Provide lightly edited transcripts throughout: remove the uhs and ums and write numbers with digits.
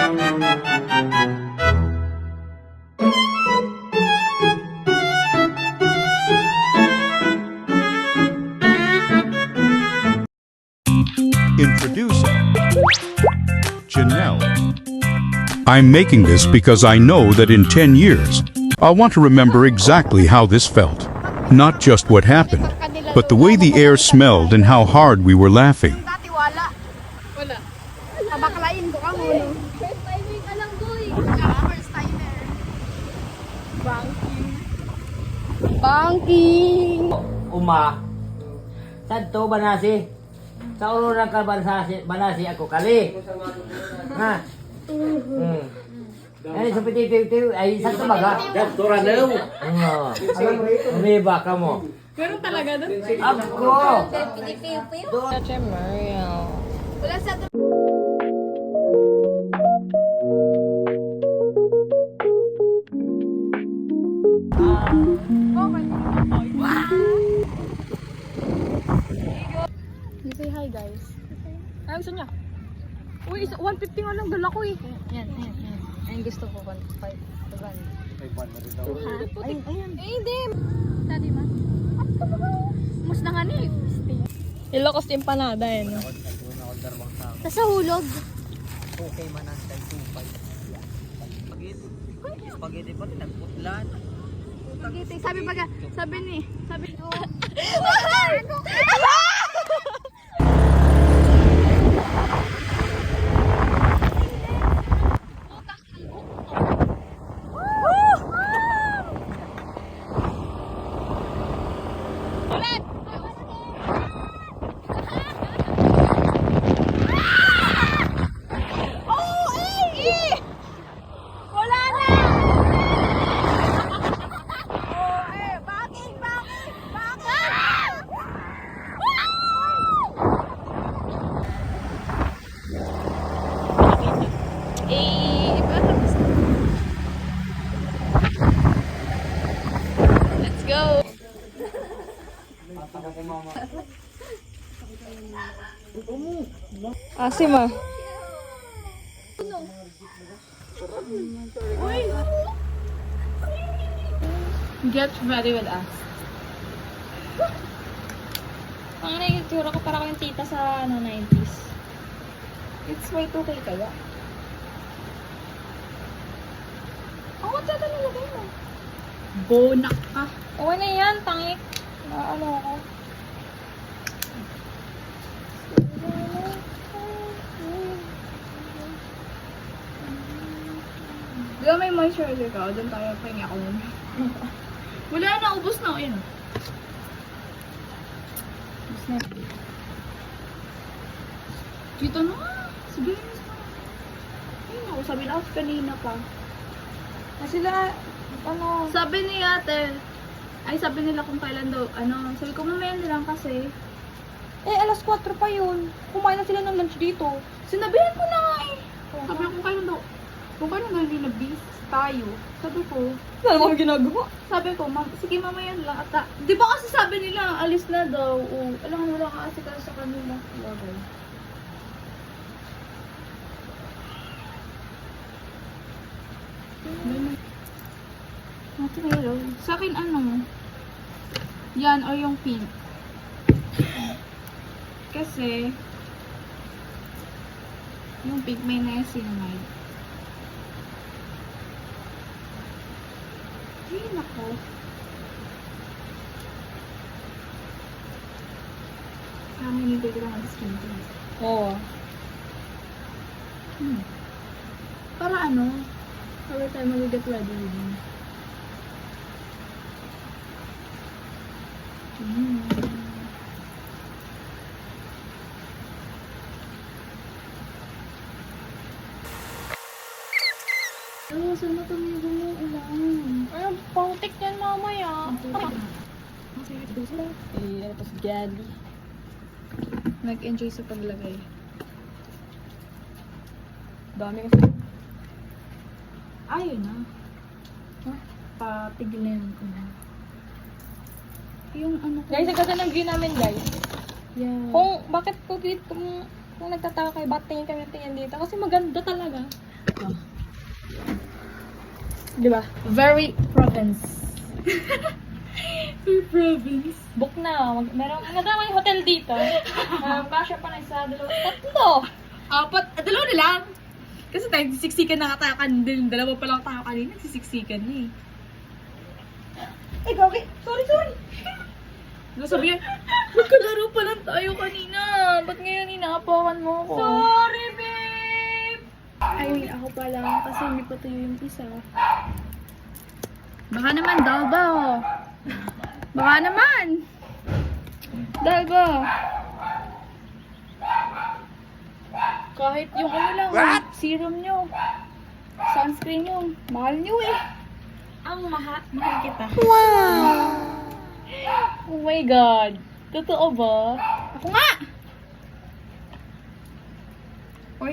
Introducing Janelle. I'm making this because I know that in 10 years, I want to remember exactly how this felt. Not just what happened, but the way the air smelled and how hard we were laughing. Dati wala. Wala. Tabaklain ko ka muna. First timer ka lang, boy. First timer. Banking. Banking. Uma. Sadto banasi. Sa ulo ka banasi ako kali. Ha. Ay sa piti ay sadto baga. Sadto ra daw. Umiba ka mo. Meron talaga doon. Ako. Wala sa say hi guys. Ay, gusto niya. Uy, 150 nga lang dala ko eh. Yan. Ayun gusto ko 1.5. Ay, ayan. Eh, hindi. Tadi man. Mas na nga ni. Ilocos empanada yan. Tas sa hulog. Okay man ang tupay. Spaghetti pa rin nagputlan. Sabi ni. Let's go. Asim ah. Get ready with us. Ang nagigitsura ko para ko yung tita sa 90s. It's Y2K kaya. Ang kutsa ito nilagay mo. Bonak ka. Okay na yan, tangik. Ano ako. Di ba may moisturizer ka? Doon tayo pahinga ako muna. Wala na, ubos na. Ayan. Ubos na. Dito na. Sige na. Ayun ako, sabi na ako kanina pa. Sila, ano, Sabi ni ate, sabi nila kung kailan daw, sabi ko mamaya na lang kasi. alas 4 pa yun. Kumain na sila ng lunch dito. Sinabihan ko na nga eh. Sabi ko kung kailan daw hindi na-bis tayo. Sabi ko, Wala naman ginagawa. Sabi ko, sige mamaya na lang. At, di ba kasi sabi nila, alis na daw. O, alam mo, wala ka kasi sa kanila. Bagay. Ate Mayro, sa akin yan or yung pink. Kasi, yung pink may niacinamide. Ay, nako. Hindi ko lang skin tint. Oo. Para every time we get ready with me. Saan na tumigo mo ulan? Ay, pautik yan mamaya. Ito si Gally. Nag-enjoy sa paglagay. Dami kasi. Ayun na. Patigilin ko na. Yung ko. Guys, ang ganda ng view namin, guys. Yeah. Bakit po dito, kung nagtataka kayo, ba't tingin kami dito? Kasi maganda talaga. Diba? Very province. Province. Book na. Meron may hotel dito. Kasya pa na isa, dalawa, tatlo. Dalawa na lang. Kasi tayo, siksikan na tayo kanina. Dalawa pa lang tayo kanina. Siksikan na eh. Eh, Gogi. Sorry. Sabi niya, magkalaro pa lang tayo kanina. Ba't ngayon inaapakan mo ako? Sorry, babe. I mean, ako pa lang kasi hindi pa tayo yung isa. Baka naman, Dalba. Baka naman. Dalba. Kahit yung ano lang, serum nyo, sunscreen nyo, mahal nyo eh. Ang mahal kita. Oh my God. Totoo ba? Ako nga! Or,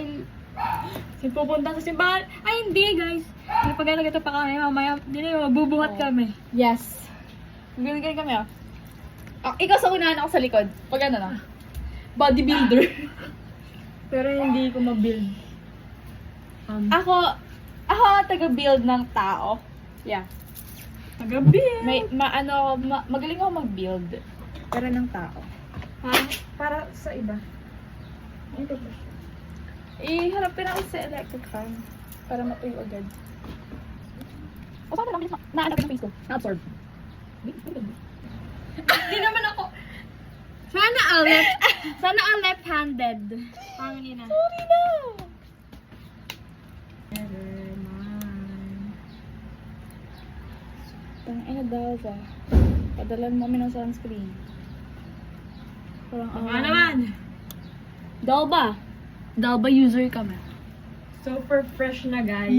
pupunta sa simbahan. Ay, hindi guys. Napagano kita pa kami. Mamaya, mabubuhat kami. Yes. Ganyan kami ah. Ikaw sa unahan, ako sa likod. Pag ano na. Bodybuilder. Pero hindi ko ma-build. Ako taga-build ng tao. Yeah. Taga-build. Magaling ako mag-build. Pero ng tao. Ha? Para sa iba. Ito ba? Harapin ako sa electric fan. Para matuyo agad. O paano lang na-ano ko yung face ko? Na-absorb. Hindi naman ako. Sana all left-handed. Pangin na. Sorry na! Never mind. Tangina daw ba? Padalan mo kami ng sunscreen. Parang Baka naman. Dalba user kami. Super fresh na, guys.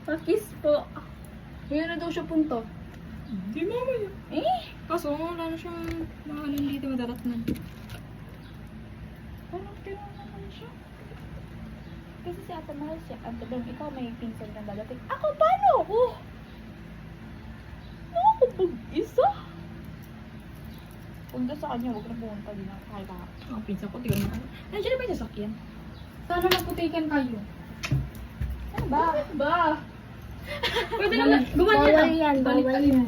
Pakis po. Ngayon na daw siya punto. Di naman. Kaso wala na siyang mga ano dito madaratnan. Parang kailangan naman siya. Kasi si Ate Mahal siya. Ate Dong, ikaw may pinsan kang dadating. Ako, paano ako? Ako mag-isa? Punta sa kanya, huwag na pumunta din ako kahit ako. Ang pinsa ko, tignan mo. Nandiyan na ba yung sasakyan? Sana magputikan kayo. Ano ba? Ba? Pwede naman. Bawal yan. Bawal yan.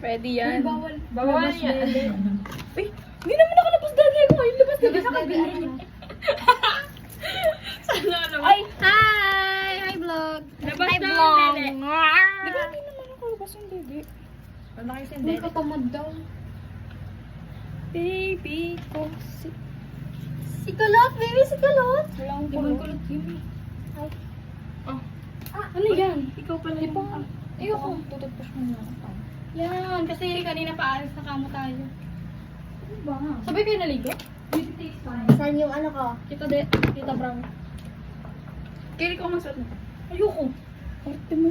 Pwede yan. Bawal yan. Uy, hindi naman nakalabas dali ako. Yung labas dali ako. Sana naman. Ay, hi! Hi, vlog! Labas Hi, na vlog! ang dede. Di ba hindi naman nakalabas yung dede? Ang laki sa Hindi dede. katamad daw. Baby ko Si Kulot, baby, si Kulot. Wala akong Di ba kulot. kulot yun? Ano yan? Ikaw pala Di yung... ba? Ayoko. Tututpush mo lang ako. Yan, kasi kanina paalis na kamo tayo. Ano ba? Sabay kayo naligo? Beauty takes time. Saan yung ano ko? Kita brown. Kaya ko masot na. Ayoko. Arte mo.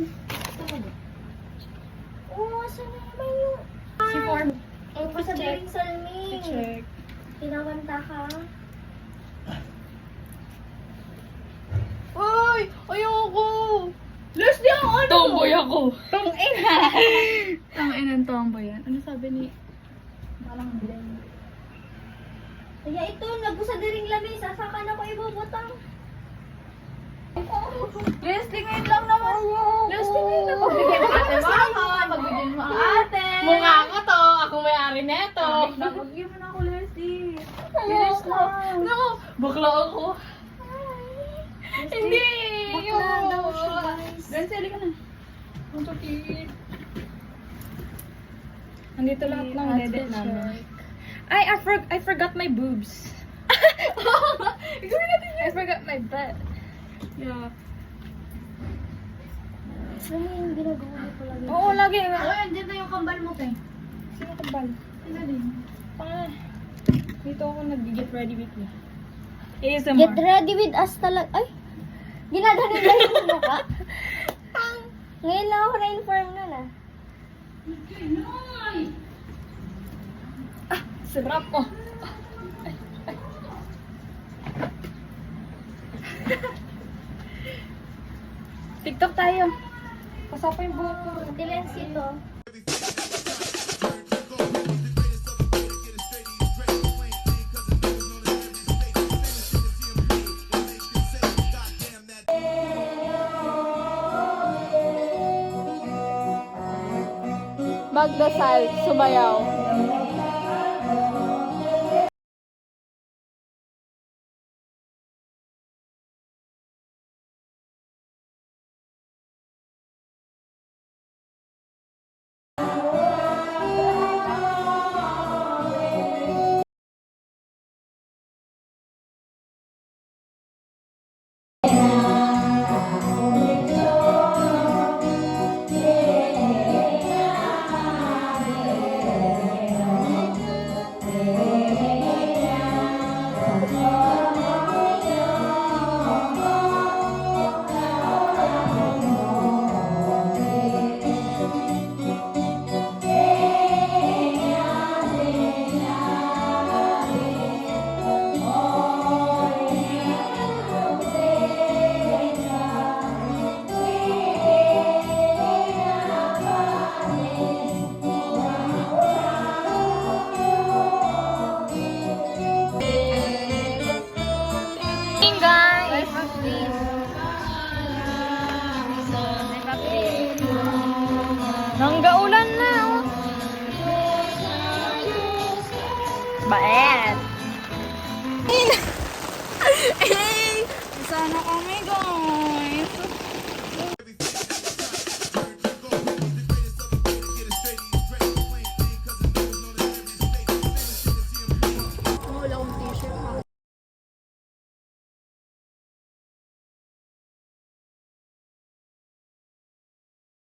Oo, saan naman yung... Si Form. Yung sa Daring Salming. Check. Tinawanta ka? Ay! Ayoko! Leslie, ako ano? Tomboy ako. Tong-ina! Tong-ina tomboy yan. Ano sabi ni... Parang blend. Kaya ito, nagbusa Daring Lamis. Asa ka na ko ibubutang? Leslie, ngayon lang naman. Leslie, ngayon lang. Pagbigyan mo ate mo ako. Pagbigyan mo ang ate. Mukha ko to. Ako may-ari neto. Pagbigyan mo na ako, Leslie. Bilis lang. No, bakla ako. Hindi. Bakla daw siya, guys. Gansi, halika na. Ang sakit. Andito lahat ng dede namin. Ay, I forgot my boobs. I forgot my butt. Yeah. Ano yung ginagawa niyo pala? Oo, lagi. Oh, andyan na yung kambal mo, te. Sino kambal? Ano din? Dito ako nag-get ready with you. Get ASMR. ready with us talaga. Ay! Ginaganon ba yung mukha? Ngayon lang ako na-inform nun, ah. Sarap ko. TikTok tayo. Pasapa yung buhok ko. Silence ito. magdasal, sumayaw. Guys! Nanggaulan na, oh. Baet! Sana kami, guys!